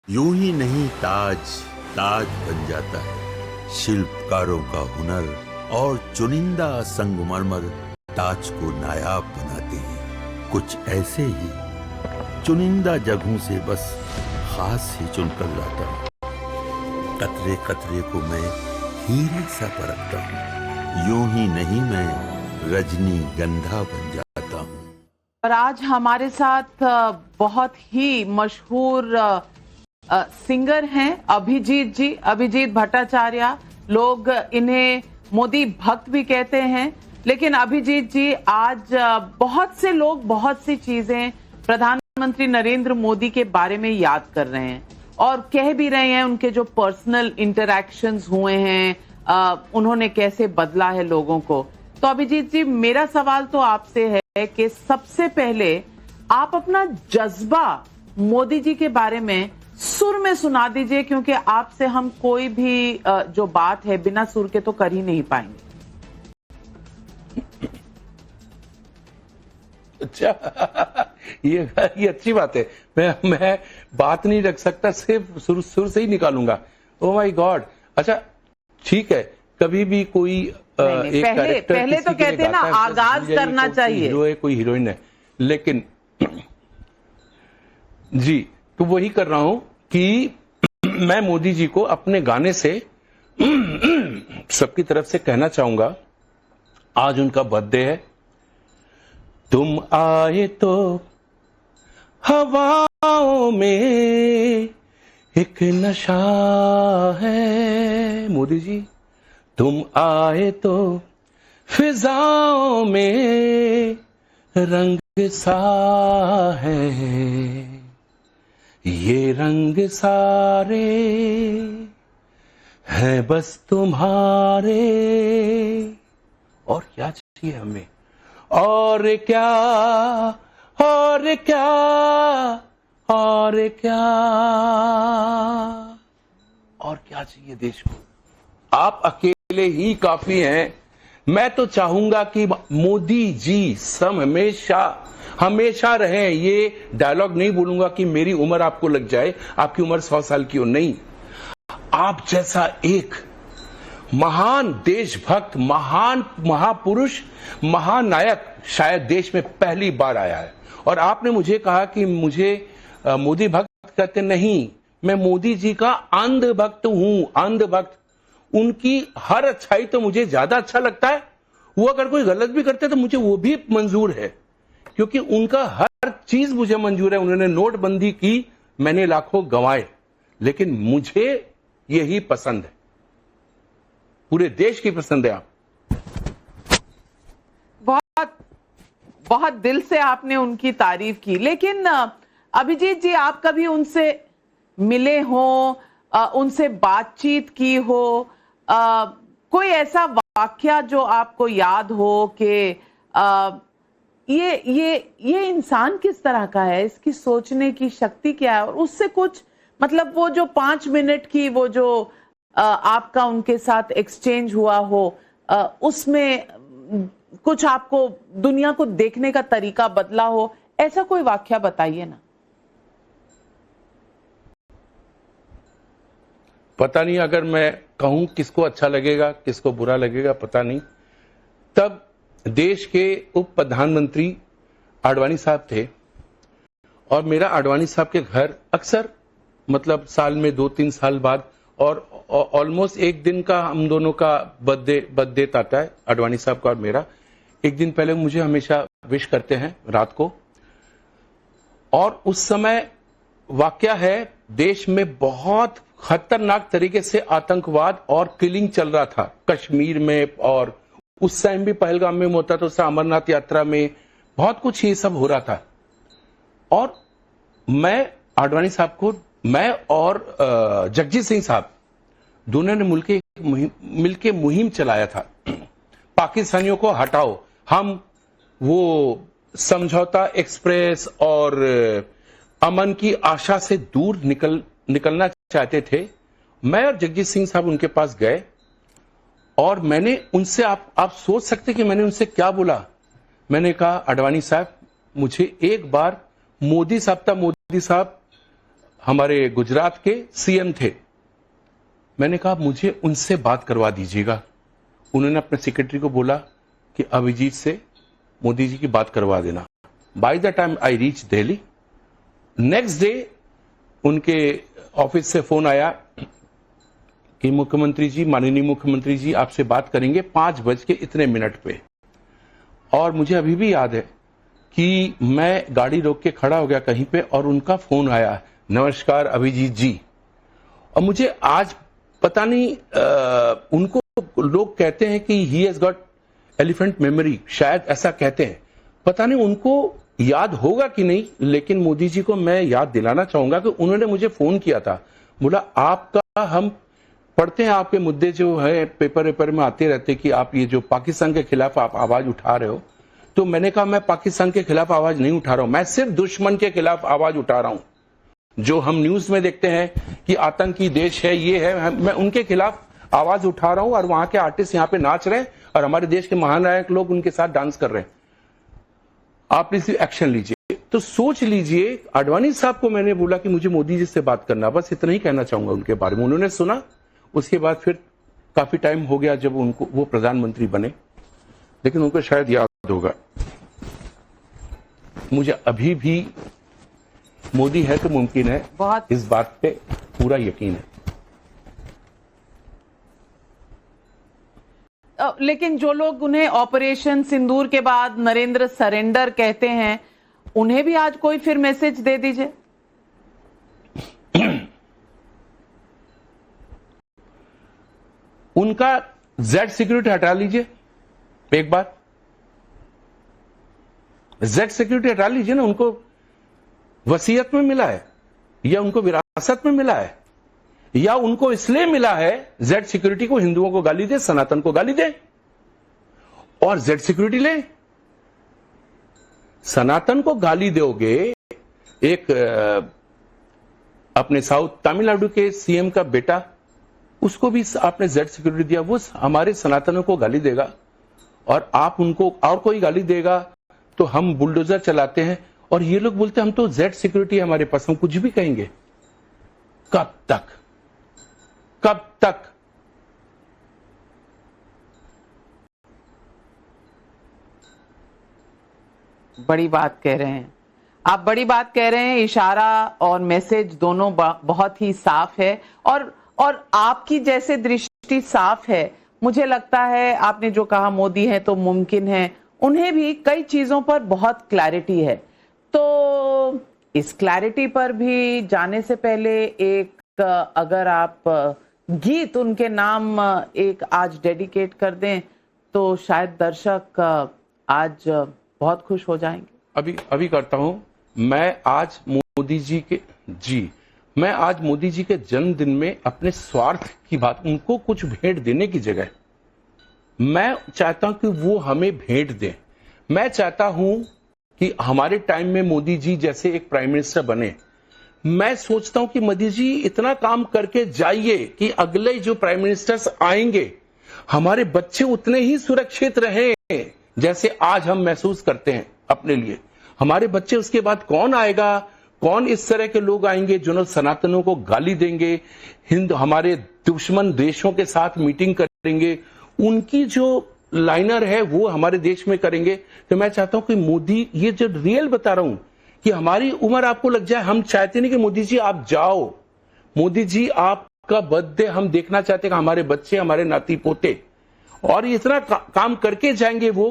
यूं ही नहीं ताज ताज बन जाता है। शिल्पकारों का हुनर और चुनिंदा संगमरमर ताज को नायाब बनाते हैं। कुछ ऐसे ही चुनिंदा जगहों से बस खास ही चुनकर लाता हूँ। कतरे कतरे को मैं हीरे सा परखता हूँ। यूं ही नहीं मैं रजनीगंधा बन जाता हूँ। और आज हमारे साथ बहुत ही मशहूर सिंगर हैं अभिजीत जी, अभिजीत भट्टाचार्य। लोग इन्हें मोदी भक्त भी कहते हैं। लेकिन अभिजीत जी, आज बहुत से लोग बहुत सी चीजें प्रधानमंत्री नरेंद्र मोदी के बारे में याद कर रहे हैं और कह भी रहे हैं उनके जो पर्सनल इंटरैक्शंस हुए हैं, उन्होंने कैसे बदला है लोगों को। तो अभिजीत जी, मेरा सवाल तो आपसे है कि सबसे पहले आप अपना जज्बा मोदी जी के बारे में सुर में सुना दीजिए, क्योंकि आपसे हम कोई भी जो बात है बिना सुर के तो कर ही नहीं पाएंगे। अच्छा, ये अच्छी बात है। मैं बात नहीं रख सकता, सिर्फ सुर से ही निकालूंगा। Oh my God. अच्छा ठीक है, कभी भी कोई एक कैरेक्टर पहले तो कहते हैं ना, आगाज करना चाहिए। हीरो है, कोई हीरोइन है, लेकिन जी तो वही कर रहा हूं कि मैं मोदी जी को अपने गाने से सबकी तरफ से कहना चाहूंगा, आज उनका बर्थडे है। तुम आए तो हवाओं में एक नशा है मोदी जी, तुम आए तो फिजाओं में रंग सा है, ये रंग सारे हैं बस तुम्हारे। और क्या चाहिए हमें, और क्या, और क्या, और क्या, और क्या चाहिए देश को। आप अकेले ही काफी हैं। मैं तो चाहूंगा कि मोदी जी सब हमेशा रहें। ये डायलॉग नहीं बोलूंगा कि मेरी उम्र आपको लग जाए, आपकी उम्र 100 साल की हो, नहीं। आप जैसा एक महान देशभक्त, महान महापुरुष, महानायक शायद देश में पहली बार आया है। और आपने मुझे कहा कि मुझे मोदी भक्त कहते नहीं, मैं मोदी जी का अंध भक्त हूं, अंध भक्त। उनकी हर अच्छाई तो मुझे ज्यादा अच्छा लगता है। वो अगर कोई गलत भी करते तो मुझे वो भी मंजूर है, क्योंकि उनका हर चीज मुझे मंजूर है। उन्होंने नोटबंदी की, मैंने लाखों गंवाए, लेकिन मुझे यही पसंद है, पूरे देश की पसंद है। आप बहुत बहुत दिल से आपने उनकी तारीफ की। लेकिन अभिजीत जी, आप कभी उनसे मिले हो, उनसे बातचीत की हो, कोई ऐसा वाकया जो आपको याद हो कि ये इंसान किस तरह का है, इसकी सोचने की शक्ति क्या है, और उससे कुछ मतलब वो जो 5 मिनट की वो जो आपका उनके साथ एक्सचेंज हुआ हो, उसमें कुछ आपको दुनिया को देखने का तरीका बदला हो, ऐसा कोई वाकया बताइए ना। पता नहीं, अगर मैं कहूं किसको अच्छा लगेगा किसको बुरा लगेगा पता नहीं। तब देश के उप प्रधानमंत्री आडवाणी साहब थे, और मेरा आडवाणी साहब के घर अक्सर मतलब साल में 2-3 साल बाद, और ऑलमोस्ट एक दिन का हम दोनों का बर्थडे आता है, आडवाणी साहब का और मेरा। एक दिन पहले मुझे हमेशा विश करते हैं रात को। और उस समय वाकया है, देश में बहुत खतरनाक तरीके से आतंकवाद और किलिंग चल रहा था कश्मीर में, और उस टाइम भी पहलगाम में होता था, उससे अमरनाथ यात्रा में बहुत कुछ ये सब हो रहा था। और मैं आडवाणी साहब को, मैं और जगजीत सिंह साहब दोनों ने मिलके मुहिम चलाया था, पाकिस्तानियों को हटाओ। हम वो समझौता एक्सप्रेस और अमन की आशा से दूर निकलना चाहते थे। मैं और जगजीत सिंह साहब उनके पास गए, और मैंने उनसे, आप सोच सकते कि मैंने उनसे क्या बोला। मैंने कहा, आडवाणी साहब, मुझे एक बार मोदी साहब हमारे गुजरात के सीएम थे। मैंने कहा मुझे उनसे बात करवा दीजिएगा। उन्होंने अपने सेक्रेटरी को बोला कि अभिजीत से मोदी जी की बात करवा देना। By the time I reach Delhi, next day उनके ऑफिस से फोन आया कि मुख्यमंत्री जी, माननीय मुख्यमंत्री जी आपसे बात करेंगे 5:00 पे। और मुझे अभी भी याद है कि मैं गाड़ी रोक के खड़ा हो गया कहीं पे और उनका फोन आया, नमस्कार अभिजीत जी। और मुझे आज पता नहीं, उनको लोग कहते हैं कि he has got elephant memory, शायद ऐसा कहते हैं, पता नहीं उनको याद होगा कि नहीं, लेकिन मोदी जी को मैं याद दिलाना चाहूंगा कि उन्होंने मुझे फोन किया था, बोला आपका हम पढ़ते हैं, आपके मुद्दे जो है पेपर में आते रहते कि आप ये जो पाकिस्तान के खिलाफ आप आवाज उठा रहे हो। तो मैंने कहा मैं पाकिस्तान के खिलाफ आवाज नहीं उठा रहा हूं, मैं सिर्फ दुश्मन के खिलाफ आवाज उठा रहा हूं। जो हम न्यूज में देखते हैं कि आतंकी देश है, ये है, मैं उनके खिलाफ आवाज उठा रहा हूं और वहां के आर्टिस्ट यहां पे नाच रहे हैं और हमारे देश के महानायक लोग उनके साथ डांस कर रहे हैं। आप इस एक्शन लीजिए। तो सोच लीजिए, आडवाणी साहब को मैंने बोला कि मुझे मोदी जी से बात करना, बस इतना ही कहना चाहूंगा उनके बारे में। उन्होंने सुना, उसके बाद फिर काफी टाइम हो गया जब उनको वो प्रधानमंत्री बने, लेकिन उनको शायद याद होगा। मुझे अभी भी मोदी है तो मुमकिन है, बहुत इस बात पे पूरा यकीन है। लेकिन जो लोग उन्हें ऑपरेशन सिंदूर के बाद नरेंद्र सरेंडर कहते हैं, उन्हें भी आज कोई फिर मैसेज दे दीजिए। उनका जेड सिक्योरिटी हटा लीजिए एक बार, जेड सिक्योरिटी हटा लीजिए ना। उनको वसीयत में मिला है या उनको विरासत में मिला है या उनको इसलिए मिला है जेड सिक्योरिटी को, हिंदुओं को गाली दे, सनातन को गाली दे और जेड सिक्योरिटी ले। सनातन को गाली दोगे, एक अपने साउथ तमिलनाडु के सीएम का बेटा, उसको भी आपने जेड सिक्योरिटी दिया, वो हमारे सनातनों को गाली देगा और आप उनको और कोई गाली देगा तो हम बुलडोजर चलाते हैं। और ये लोग बोलते हैं हम तो जेड सिक्योरिटी है हमारे पास, हम कुछ भी कहेंगे। कब तक, कब तक? बड़ी बात कह रहे हैं आप, बड़ी बात कह रहे हैं। इशारा और मैसेज दोनों बहुत ही साफ है और आपकी जैसे दृष्टि साफ है। मुझे लगता है आपने जो कहा मोदी है तो मुमकिन है, उन्हें भी कई चीजों पर बहुत क्लैरिटी है। तो इस क्लैरिटी पर भी जाने से पहले एक अगर आप गीत उनके नाम एक आज डेडिकेट कर दें तो शायद दर्शक आज बहुत खुश हो जाएंगे। अभी करता हूं। मैं आज मोदी जी के जन्मदिन में अपने स्वार्थ की बात, उनको कुछ भेंट देने की जगह मैं चाहता हूं कि वो हमें भेंट दें। मैं चाहता हूं कि हमारे टाइम में मोदी जी जैसे एक प्राइम मिनिस्टर बने। मैं सोचता हूं कि मोदी जी इतना काम करके जाइए कि अगले जो प्राइम मिनिस्टर्स आएंगे हमारे बच्चे उतने ही सुरक्षित रहें जैसे आज हम महसूस करते हैं अपने लिए। हमारे बच्चे, उसके बाद कौन आएगा, कौन इस तरह के लोग आएंगे जो सनातनों को गाली देंगे, हमारे दुश्मन देशों के साथ मीटिंग करेंगे, उनकी जो लाइनर है वो हमारे देश में करेंगे। तो मैं चाहता हूं कि मोदी, ये जो रियल बता रहा हूं कि हमारी उम्र आपको लग जाए, हम चाहते नहीं कि मोदी जी आप जाओ, मोदी जी आपका बर्थडे हम देखना चाहते हैं कि हमारे बच्चे, हमारे नाती पोते और इतना काम करके जाएंगे वो